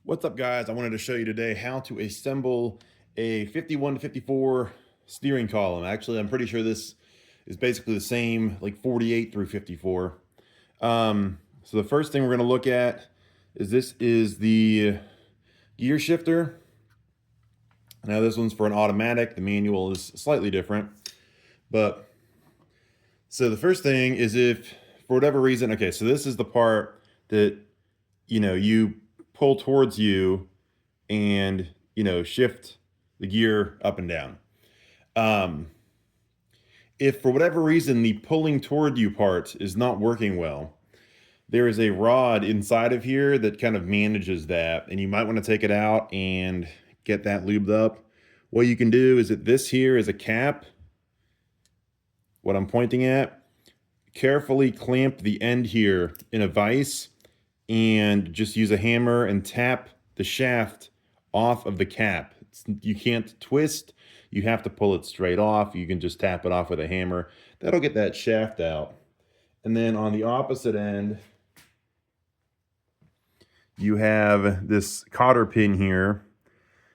What's up, guys? I wanted to show you today how to assemble a 51 to 54 steering column. Actually, I'm pretty sure this is basically the same, like 48 through 54. So the first thing we're going to look at is this is the gear shifter. Now this one's for an automatic. The manual is slightly different. But so the first thing is, if for whatever reason, okay, so this is the part that, you pull towards you and shift the gear up and down. If for whatever reason the pulling toward you part is not working well, there is a rod inside of here that kind of manages that, and you might want to take it out and get that lubed up. What you can do is that this here is a cap. What I'm pointing at, carefully clamp the end here in a vise and just use a hammer and tap the shaft off of the cap. You can't twist, you have to pull it straight off. You can just tap it off with a hammer. That'll get that shaft out. And then on the opposite end, you have this cotter pin here.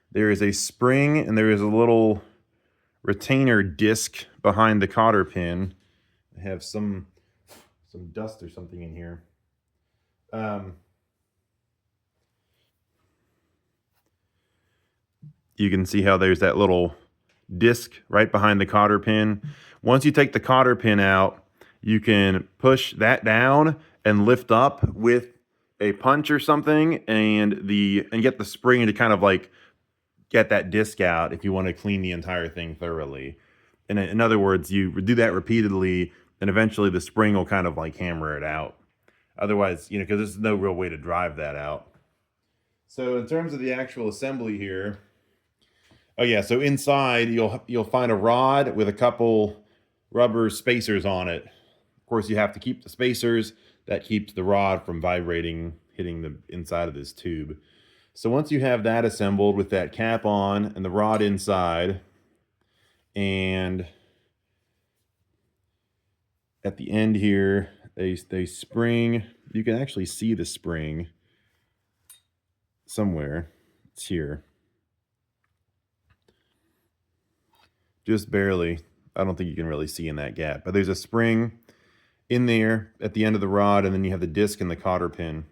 There is a spring and there is a little retainer disc behind the cotter pin. I have some dust or something in here. You can see how there's that little disc right behind the cotter pin. Once you take the cotter pin out, you can push that down and lift up with a punch or something and get the spring to kind of like get that disc out if you want to clean the entire thing thoroughly. And in other words, you do that repeatedly and eventually the spring will kind of like hammer it out. Otherwise, because there's no real way to drive that out. So in terms of the actual assembly here, oh yeah, so inside you'll find a rod with a couple rubber spacers on it. Of course, you have to keep the spacers. That keeps the rod from vibrating, hitting the inside of this tube. So once you have that assembled with that cap on and the rod inside, and at the end here, they spring. You can actually see the spring somewhere. It's here. Just barely. I don't think you can really see in that gap, but there's a spring in there at the end of the rod, and then you have the disc and the cotter pin.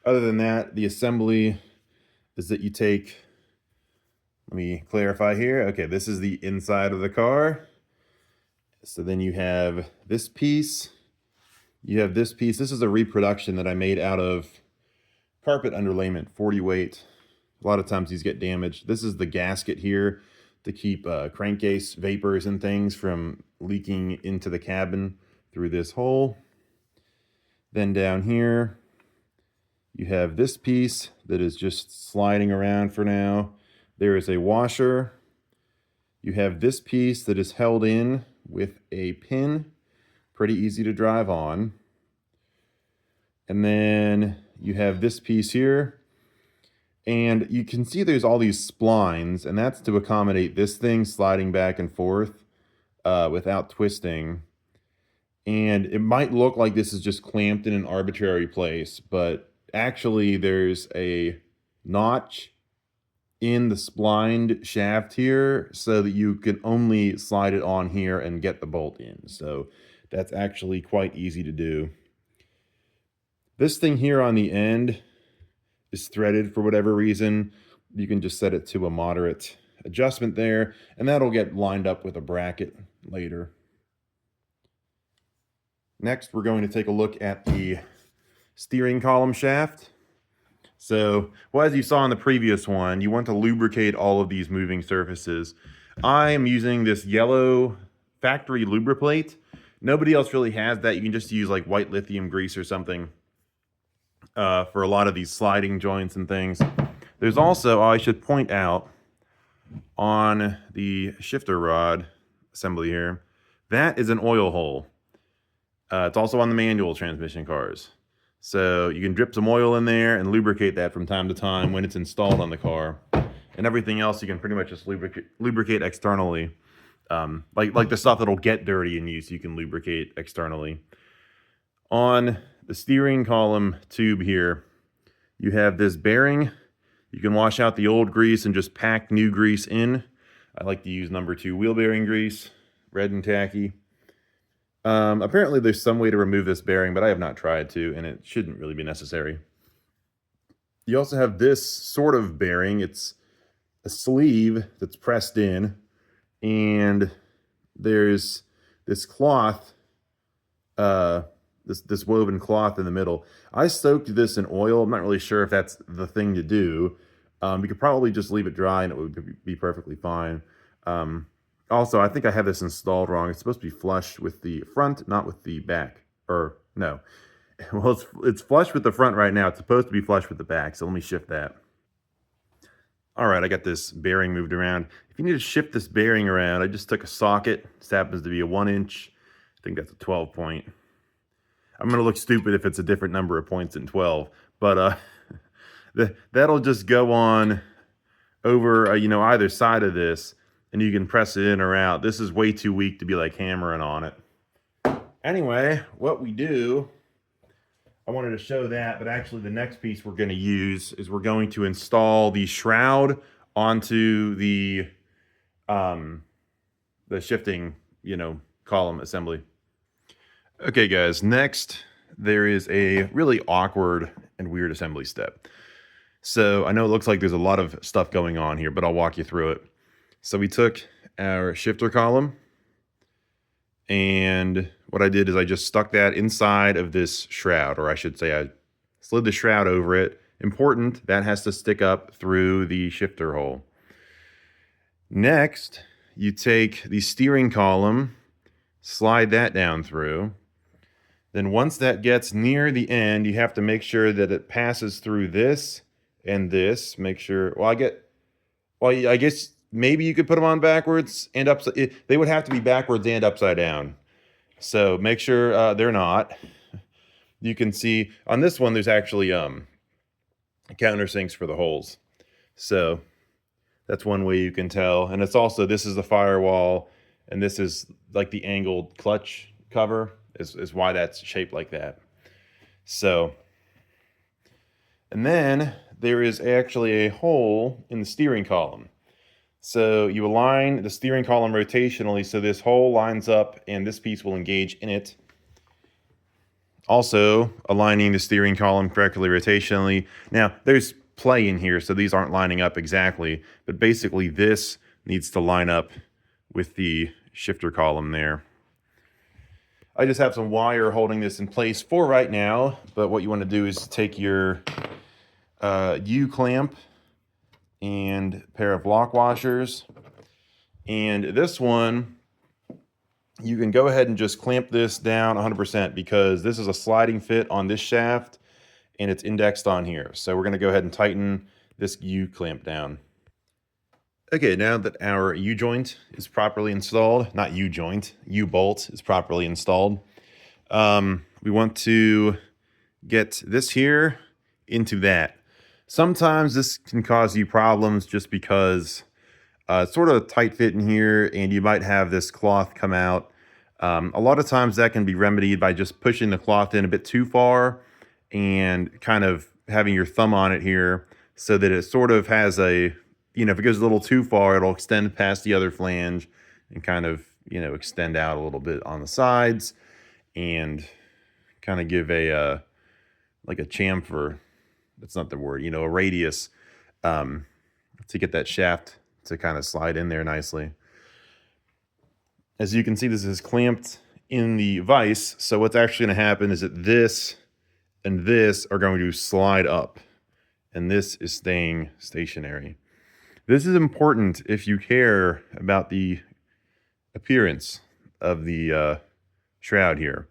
Other than that, the assembly is that you take, let me clarify here. Okay, this is the inside of the car. So then you have this piece. You have this piece. This is a reproduction that I made out of carpet underlayment, 40 weight. A lot of times these get damaged. This is the gasket here to keep crankcase vapors and things from leaking into the cabin through this hole. Then down here, you have this piece that is just sliding around for now. There is a washer. You have this piece that is held in with a pin, pretty easy to drive on. And then you have this piece here. And you can see there's all these splines, and that's to accommodate this thing sliding back and forth without twisting. And it might look like this is just clamped in an arbitrary place, but actually there's a notch in the splined shaft here so that you can only slide it on here and get the bolt in. So that's actually quite easy to do. This thing here on the end is threaded for whatever reason. You can just set it to a moderate adjustment there, and that'll get lined up with a bracket later. Next, we're going to take a look at the steering column shaft. So, well, as you saw in the previous one, you want to lubricate all of these moving surfaces. I am using this yellow factory lubriplate. Nobody else really has that. You can just use like white lithium grease or something for a lot of these sliding joints and things. There's also, I should point out, on the shifter rod assembly here, that is an oil hole. It's also on the manual transmission cars. So you can drip some oil in there and lubricate that from time to time when it's installed on the car. And everything else you can pretty much just lubricate externally. Like the stuff that'll get dirty in use, you can lubricate externally. On the steering column tube here, you have this bearing You can wash out the old grease and just pack new grease in. I like to use number 2 wheel bearing grease, red and tacky. Apparently there's some way to remove this bearing, but I have not tried to, and it shouldn't really be necessary. You also have this sort of bearing. It's a sleeve that's pressed in, and there's this cloth, this woven cloth in the middle. I soaked this in oil. I'm not really sure if that's the thing to do. You could probably just leave it dry and it would be perfectly fine. Also, I think I have this installed wrong. It's supposed to be flush with the front, not with the back. Or, no. Well, it's flush with the front right now. It's supposed to be flush with the back, so let me shift that. All right, I got this bearing moved around. If you need to shift this bearing around, I just took a socket. This happens to be a 1-inch. I think that's a 12 point. I'm going to look stupid if it's a different number of points than 12. But that'll just go on over, either side of this. And you can press it in or out. This is way too weak to be like hammering on it. Anyway, what we do, I wanted to show that, but actually the next piece we're going to use is we're going to install the shroud onto the shifting, column assembly. Okay, guys, next there is a really awkward and weird assembly step. So I know it looks like there's a lot of stuff going on here, but I'll walk you through it. So we took our shifter column, and what I did is I just stuck that inside of this shroud, or I should say I slid the shroud over it. Important, that has to stick up through the shifter hole. Next, you take the steering column, slide that down through. Then once that gets near the end, you have to make sure that it passes through this and this. Make sure, I guess maybe you could put them on backwards and upside. They would have to be backwards and upside down. So make sure they're not. You can see on this one, there's actually countersinks for the holes. So that's one way you can tell. And it's also, this is the firewall, and this is like the angled clutch cover is why that's shaped like that. So, and then there is actually a hole in the steering column. So you align the steering column rotationally so this hole lines up and this piece will engage in it. Also, aligning the steering column correctly rotationally. Now, there's play in here, so these aren't lining up exactly, but basically this needs to line up with the shifter column there. I just have some wire holding this in place for right now, but what you want to do is take your U-clamp and a pair of lock washers, and this one you can go ahead and just clamp this down 100% because this is a sliding fit on this shaft and it's indexed on here. So we're going to go ahead and tighten this U-clamp down. Okay, now that our U-joint is properly installed, not U-joint, U-bolt is properly installed, we want to get this here into that. Sometimes this can cause you problems just because it's sort of tight fit in here and you might have this cloth come out. A lot of times that can be remedied by just pushing the cloth in a bit too far and kind of having your thumb on it here so that it sort of has a, if it goes a little too far, it'll extend past the other flange and kind of, extend out a little bit on the sides and kind of give a, like a chamfer. That's not the word, a radius to get that shaft to kind of slide in there nicely. As you can see, this is clamped in the vise. So what's actually going to happen is that this and this are going to slide up, and this is staying stationary. This is important if you care about the appearance of the shroud here.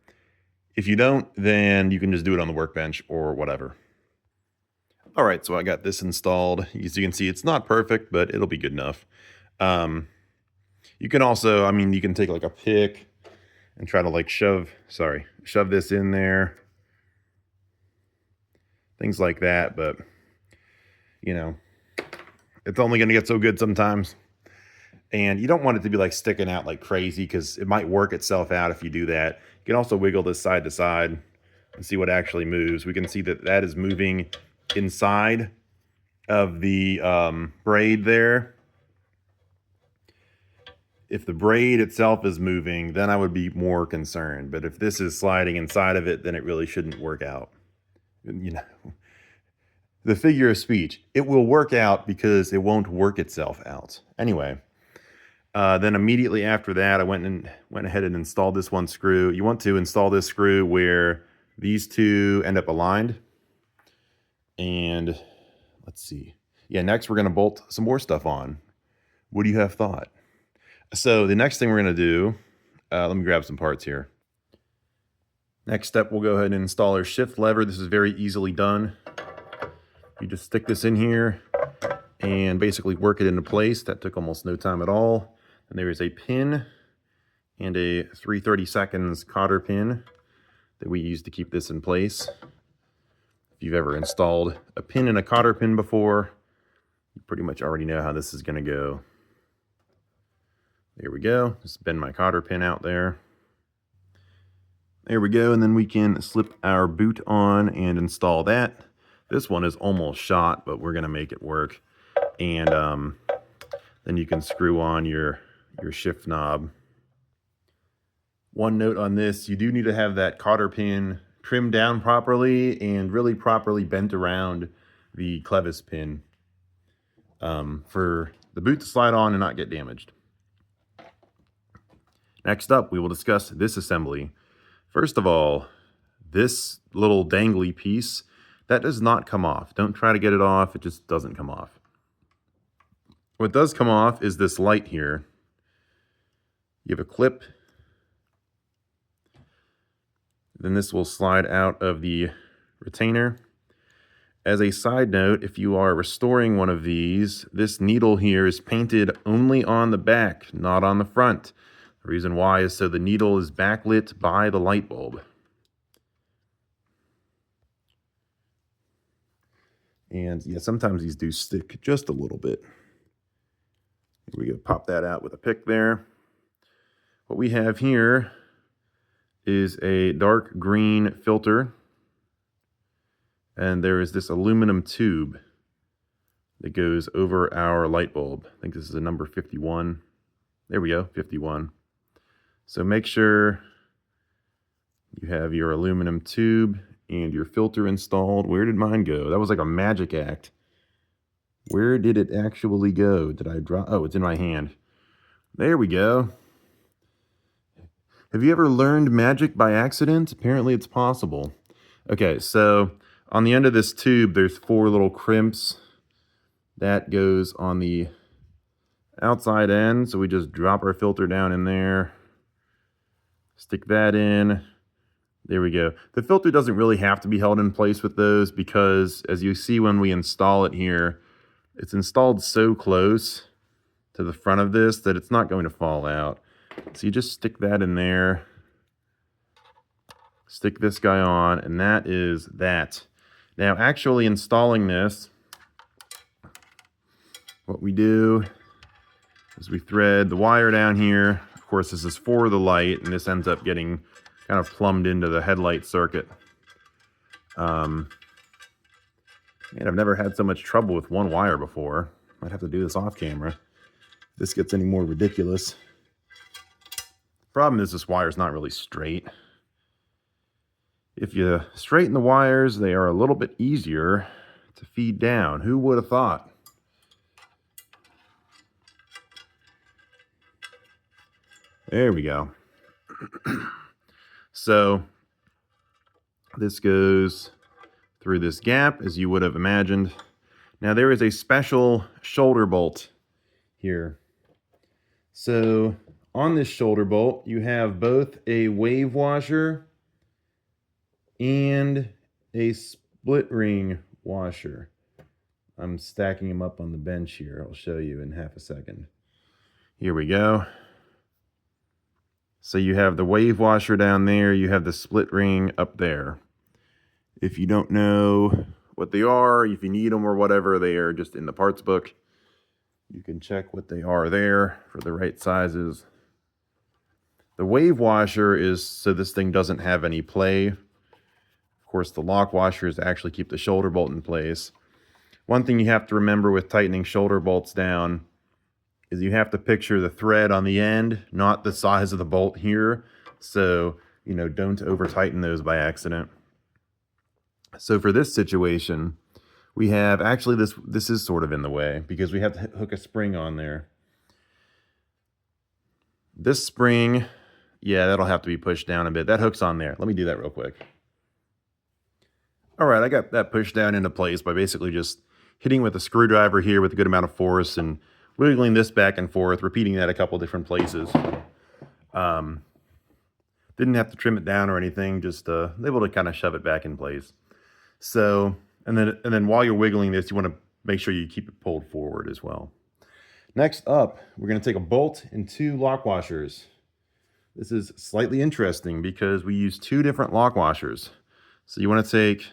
If you don't, then you can just do it on the workbench or whatever. All right, so I got this installed. As you can see, it's not perfect, but it'll be good enough. You can also, you can take like a pick and try to like shove this in there. Things like that, but it's only going to get so good sometimes. And you don't want it to be like sticking out like crazy because it might work itself out if you do that. You can also wiggle this side to side and see what actually moves. We can see that that is moving inside of the braid there. If the braid itself is moving, then I would be more concerned. But if this is sliding inside of it, then it really shouldn't work out. You know, the figure of speech, it will work out because it won't work itself out. Anyway, then immediately after that, I went ahead and installed this one screw. You want to install this screw where these two end up aligned. And let's see. Yeah, next we're going to bolt some more stuff on. What do you have thought? So the next thing we're going to do, let me grab some parts here. Next step, we'll go ahead and install our shift lever. This is very easily done. You just stick this in here and basically work it into place. That took almost no time at all. And there is a pin and a 3/32 cotter pin that we use to keep this in place. If you've ever installed a pin and a cotter pin before, you pretty much already know how this is going to go. There we go. Just bend my cotter pin out there. There we go. And then we can slip our boot on and install that. This one is almost shot, but we're going to make it work. And then you can screw on your shift knob. One note on this, you do need to have that cotter pin trimmed down properly and really properly bent around the clevis pin for the boot to slide on and not get damaged. Next up, we will discuss this assembly. First of all, this little dangly piece, that does not come off. Don't try to get it off, it just doesn't come off. What does come off is this light here. You have a clip. Then this will slide out of the retainer. As a side note, if you are restoring one of these, this needle here is painted only on the back, not on the front. The reason why is so the needle is backlit by the light bulb. And yeah, sometimes these do stick just a little bit. Here we go, pop that out with a pick there. What we have here is a dark green filter. And there is this aluminum tube that goes over our light bulb. I think this is a number 51. There we go, 51. So make sure you have your aluminum tube and your filter installed. Where did mine go? That was like a magic act. Where did it actually go? Did I drop? Oh, it's in my hand. There we go. Have you ever learned magic by accident? Apparently it's possible. Okay, so on the end of this tube, there's 4 little crimps. That goes on the outside end. So we just drop our filter down in there. Stick that in. There we go. The filter doesn't really have to be held in place with those because as you see when we install it here, it's installed so close to the front of this that it's not going to fall out. So you just stick that in there. Stick this guy on, and that is that. Now actually installing this, what we do is we thread the wire down here. Of course, this is for the light, and this ends up getting kind of plumbed into the headlight circuit. And I've never had so much trouble with one wire before. Might have to do this off camera. If this gets any more ridiculous. Problem is this wire is not really straight. If you straighten the wires, they are a little bit easier to feed down. Who would have thought? There we go. So this goes through this gap as you would have imagined. Now there is a special shoulder bolt here. So on this shoulder bolt, you have both a wave washer and a split ring washer. I'm stacking them up on the bench here. I'll show you in half a second. Here we go. So you have the wave washer down there, you have the split ring up there. If you don't know what they are, if you need them or whatever, they are just in the parts book. You can check what they are there for the right sizes. The wave washer is so this thing doesn't have any play. Of course, the lock washer is to actually keep the shoulder bolt in place. one thing you have to remember with tightening shoulder bolts down is you have to picture the thread on the end, not the size of the bolt here. So, you know, don't over tighten those by accident. So for this situation, we have, actually this is sort of in the way because we have to hook a spring on there. This spring, yeah, that'll have to be pushed down a bit. That hook's on there. Let me do that real quick. All right, I got that pushed down into place by basically just hitting with a screwdriver here with a good amount of force and wiggling this back and forth, repeating that a couple different places. Didn't have to trim it down or anything, just able to kind of shove it back in place. So, and then while you're wiggling this, you want to make sure you keep it pulled forward as well. Next up, we're going to take a bolt and 2 lock washers. This is slightly interesting because we use 2 different lock washers. So you want to take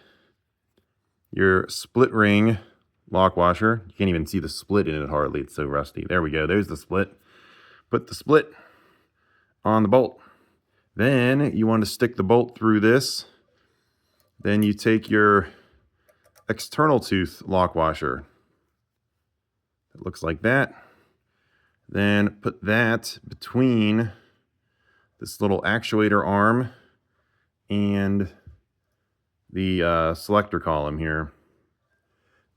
your split ring lock washer. You can't even see the split in it hardly. It's so rusty. There we go. There's the split. Put the split on the bolt. Then you want to stick the bolt through this. Then you take your external tooth lock washer. It looks like that. Then put that between this little actuator arm and the selector column here.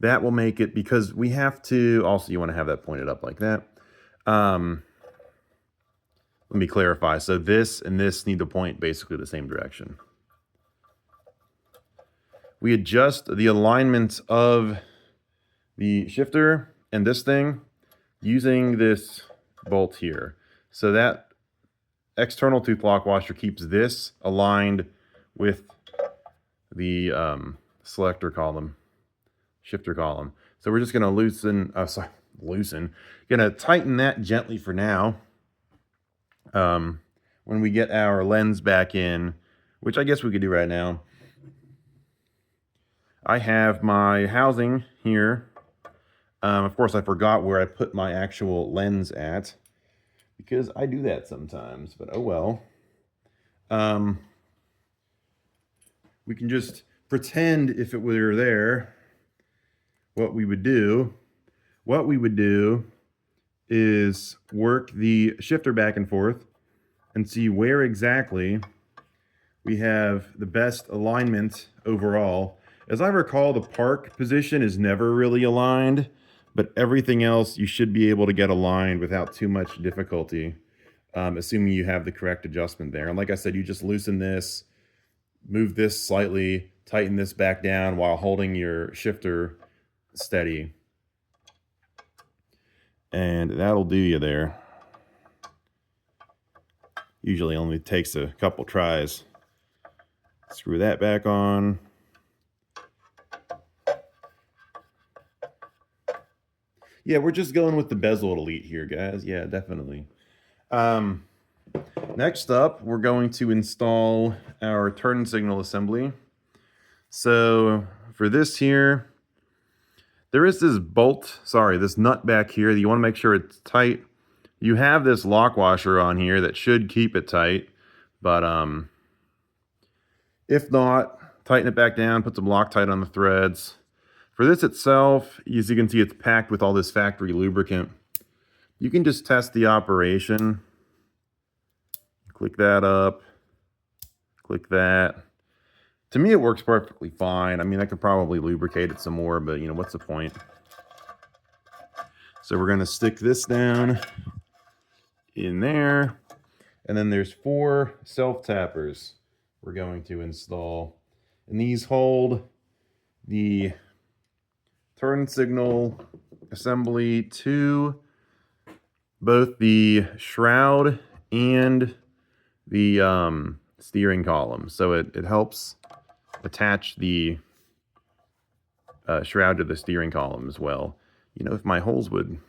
That will make it, because we have to, also you want to have that pointed up like that. Let me clarify. So this and this need to point basically the same direction. We adjust the alignment of the shifter and this thing using this bolt here. So that external tooth lock washer keeps this aligned with the selector column, shifter column. So we're just going to going to tighten that gently for now. When we get our lens back in, which I guess we could do right now, I have my housing here. Of course, I forgot where I put my actual lens at because I do that sometimes, but oh well. We can just pretend if it were there, what we would do is work the shifter back and forth and see where exactly we have the best alignment overall. As I recall, the park position is never really aligned, but everything else you should be able to get aligned without too much difficulty, assuming you have the correct adjustment there. And like I said, you just loosen this, move this slightly, tighten this back down while holding your shifter steady. And that'll do you there. Usually only takes a couple tries. Screw that back on. Yeah, we're just going with the bezel elite here, guys. Yeah, definitely. Next up, we're going to install our turn signal assembly. So for this here, there is this this nut back here that you want to make sure it's tight. You have this lock washer on here that should keep it tight, but if not, tighten it back down, put some Loctite on the threads. For this itself, as you can see, it's packed with all this factory lubricant. You can just test the operation. Click that up, click that. To me, it works perfectly fine. I mean, I could probably lubricate it some more, but you know, what's the point? So we're gonna stick this down in there. And then there's 4 self-tappers we're going to install. And these hold the turn signal assembly to both the shroud and the steering column. So it helps attach the shroud to the steering column as well. You know, if my holes would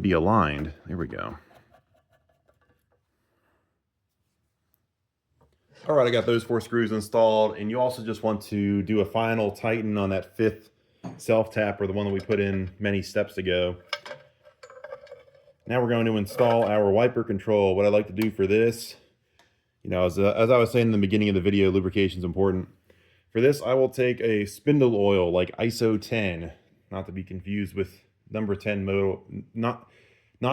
be aligned, there we go. All right, I got those 4 screws installed, and you also just want to do a final tighten on that 5th self-tapper, the one that we put in many steps ago. Now we're going to install our wiper control. What I like to do for this, you know, as I was saying in the beginning of the video, lubrication is important. For this, I will take a spindle oil like ISO 10, not to be confused with number 10 motor, not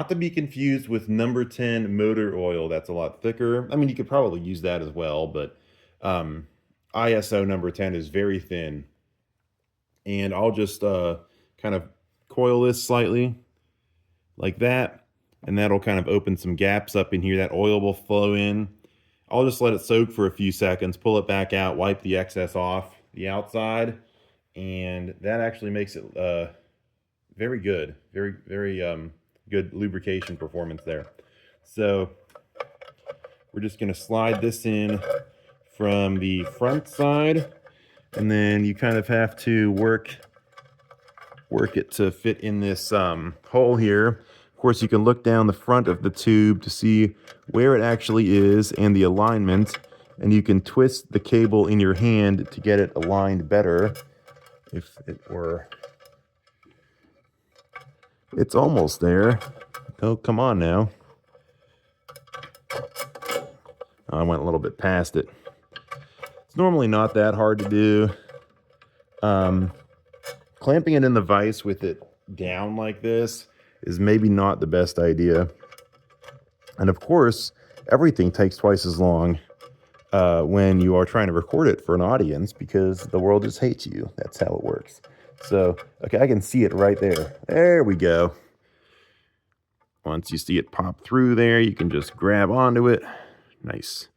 to be confused with number 10 motor oil. That's a lot thicker. I mean, you could probably use that as well, but ISO number 10 is very thin. And I'll just kind of coil this slightly like that, and that'll kind of open some gaps up in here. That oil will flow in. I'll just let it soak for a few seconds, pull it back out, wipe the excess off the outside, and that actually makes it very good. Very good lubrication performance there. So we're just going to slide this in from the front side, and then you kind of have to work it to fit in this hole here. Of course, you can look down the front of the tube to see where it actually is and the alignment, and you can twist the cable in your hand to get it aligned better. If it were... It's almost there. Oh, come on now. I went a little bit past it. It's normally not that hard to do. Clamping it in the vise with it down like this is maybe not the best idea. And of course, everything takes twice as long when you are trying to record it for an audience, because the world just hates you. That's how it works. So, okay, I can see it right there. There we go. Once you see it pop through there, you can just grab onto it. Nice.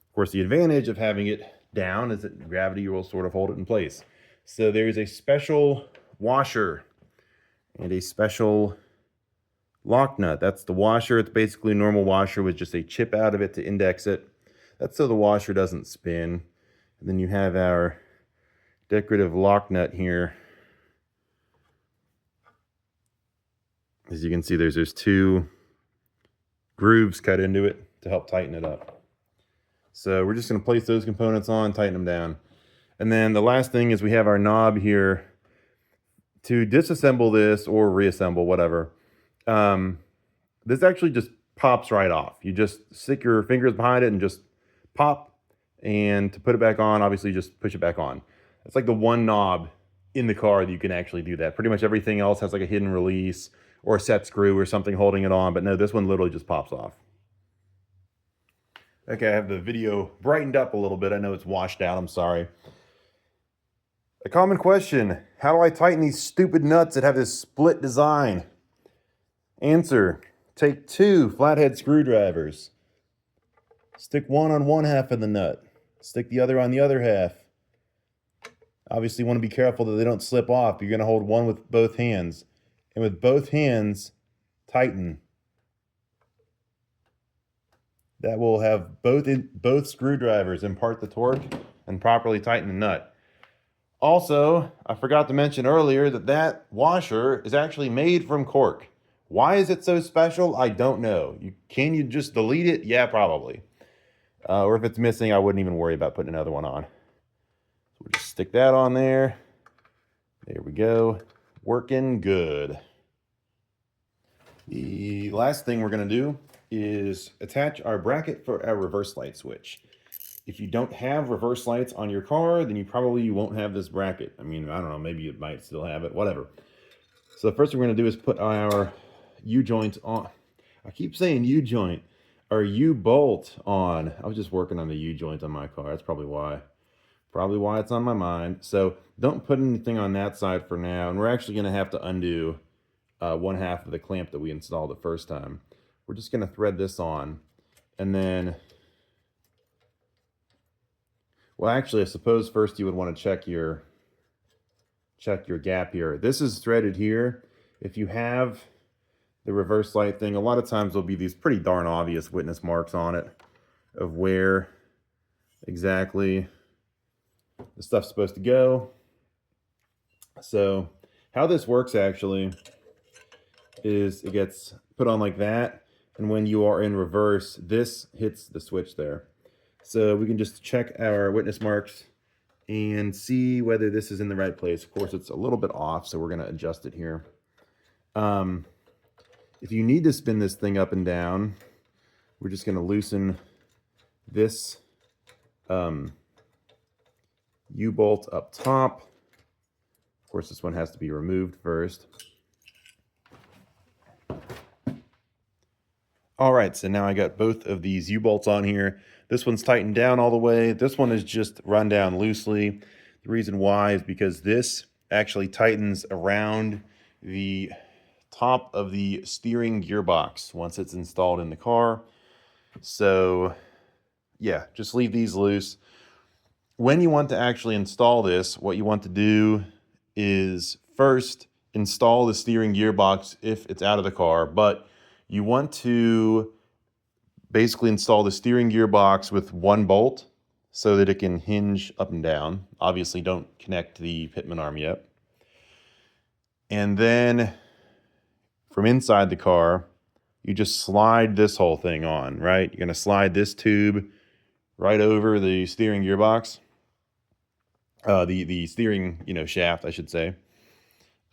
Of course, the advantage of having it down is that gravity will sort of hold it in place. So there's a special washer and a special lock nut. That's the washer. It's basically a normal washer with just a chip out of it to index it. That's so the washer doesn't spin. And then you have our decorative lock nut here. As you can see, there's two grooves cut into it to help tighten it up. So we're just going to place those components on, tighten them down. And then the last thing is we have our knob here to disassemble this or reassemble, whatever. This actually just pops right off. You just stick your fingers behind it and just pop. And to put it back on, obviously just push it back on. It's like the one knob in the car that you can actually do that. Pretty much everything else has like a hidden release or a set screw or something holding it on. But no, this one literally just pops off. Okay, I have the video brightened up a little bit. I know it's washed out, I'm sorry. A common question: how do I tighten these stupid nuts that have this split design? Answer: take 2 flathead screwdrivers. Stick one on one half of the nut. Stick the other on the other half. Obviously, you want to be careful that they don't slip off. You're going to hold one with both hands. And with both hands, tighten. That will have both screwdrivers impart the torque and properly tighten the nut. Also, I forgot to mention earlier that washer is actually made from cork. Why is it so special? I don't know. Can you just delete it? Yeah, probably. Or if it's missing, I wouldn't even worry about putting another one on. So we'll just stick that on there. There we go. Working good. The last thing we're going to do is attach our bracket for our reverse light switch. If you don't have reverse lights on your car, then you probably won't have this bracket. I mean, I don't know, maybe it might still have it, whatever. So the first thing we're going to do is put our U-joint on. I keep saying U-joint. Our U-bolt on. I was just working on the U-joint on my car. That's probably why. Probably why it's on my mind. So don't put anything on that side for now. And we're actually going to have to undo one half of the clamp that we installed the first time. We're just going to thread this on. And then... well, actually, I suppose first you would want to check your gap here. This is threaded here. If you have the reverse light thing, a lot of times there'll be these pretty darn obvious witness marks on it of where exactly the stuff's supposed to go. So how this works actually is it gets put on like that, and when you are in reverse, this hits the switch there. So we can just check our witness marks and see whether this is in the right place. Of course, it's a little bit off, so we're going to adjust it here. If you need to spin this thing up and down, we're just going to loosen this U-bolt up top. Of course, this one has to be removed first. All right, so now I got both of these U-bolts on here. This one's tightened down all the way. This one is just run down loosely. The reason why is because this actually tightens around the top of the steering gearbox once it's installed in the car. So yeah, just leave these loose. When you want to actually install this, what you want to do is first install the steering gearbox if it's out of the car, but you want to basically install the steering gearbox with one bolt so that it can hinge up and down. Obviously, don't connect the pitman arm yet. And then from inside the car, you just slide this whole thing on, right? You're going to slide this tube right over the steering gearbox, the steering, shaft, I should say,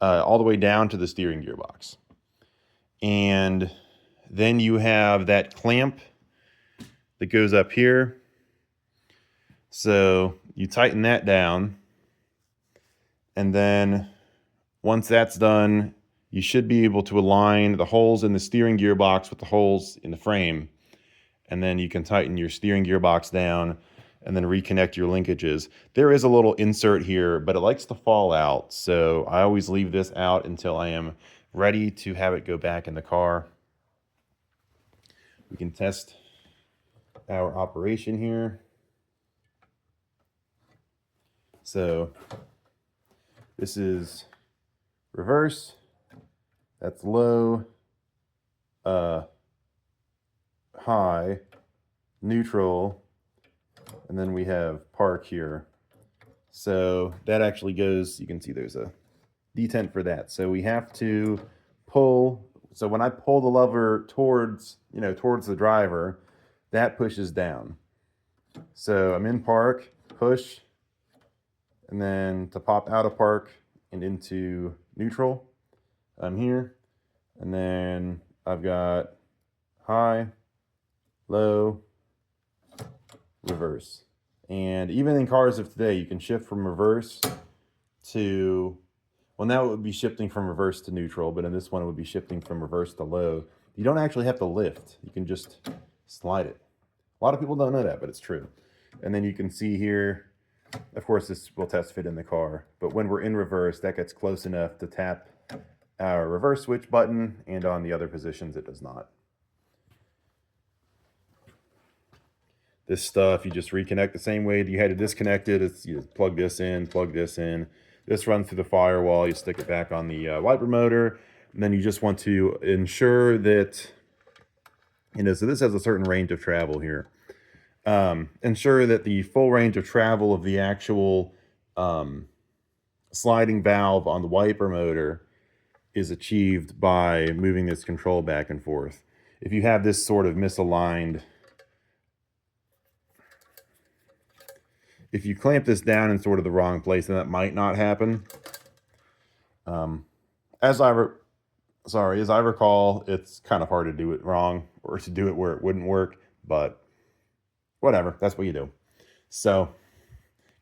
all the way down to the steering gearbox. And then you have that clamp that goes up here. So you tighten that down. And then once that's done, you should be able to align the holes in the steering gearbox with the holes in the frame. And then you can tighten your steering gearbox down and then reconnect your linkages. There is a little insert here, but it likes to fall out. So I always leave this out until I am ready to have it go back in the car. We can test our operation here. So this is reverse, that's low, high, neutral, and then we have park here. So that actually goes, you can see there's a detent for that. So we have to pull. So when I pull the lever towards the driver, that pushes down. So I'm in park, push, and then to pop out of park and into neutral, I'm here. And then I've got high, low, reverse. And even in cars of today, you can shift from reverse to, well, now it would be shifting from reverse to neutral, but in this one it would be shifting from reverse to low. You don't actually have to lift. You can just slide it. A lot of people don't know that, but it's true. And then you can see here, of course, this will test fit in the car, but when we're in reverse, that gets close enough to tap our reverse switch button, and on the other positions, it does not. This stuff, you just reconnect the same way that you had to disconnect it. It's, you just plug this in, plug this in. This runs through the firewall. You stick it back on the wiper motor. And then you just want to ensure that, so this has a certain range of travel here. Ensure that the full range of travel of the actual sliding valve on the wiper motor is achieved by moving this control back and forth. If you have this sort of misaligned, if you clamp this down in sort of the wrong place, then that might not happen. As I recall, it's kind of hard to do it wrong or to do it where it wouldn't work, but whatever, that's what you do. So,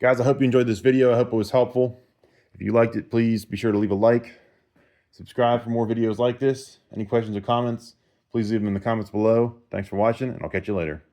guys, I hope you enjoyed this video. I hope it was helpful. If you liked it, please be sure to leave a like. Subscribe for more videos like this. Any questions or comments, please leave them in the comments below. Thanks for watching, and I'll catch you later.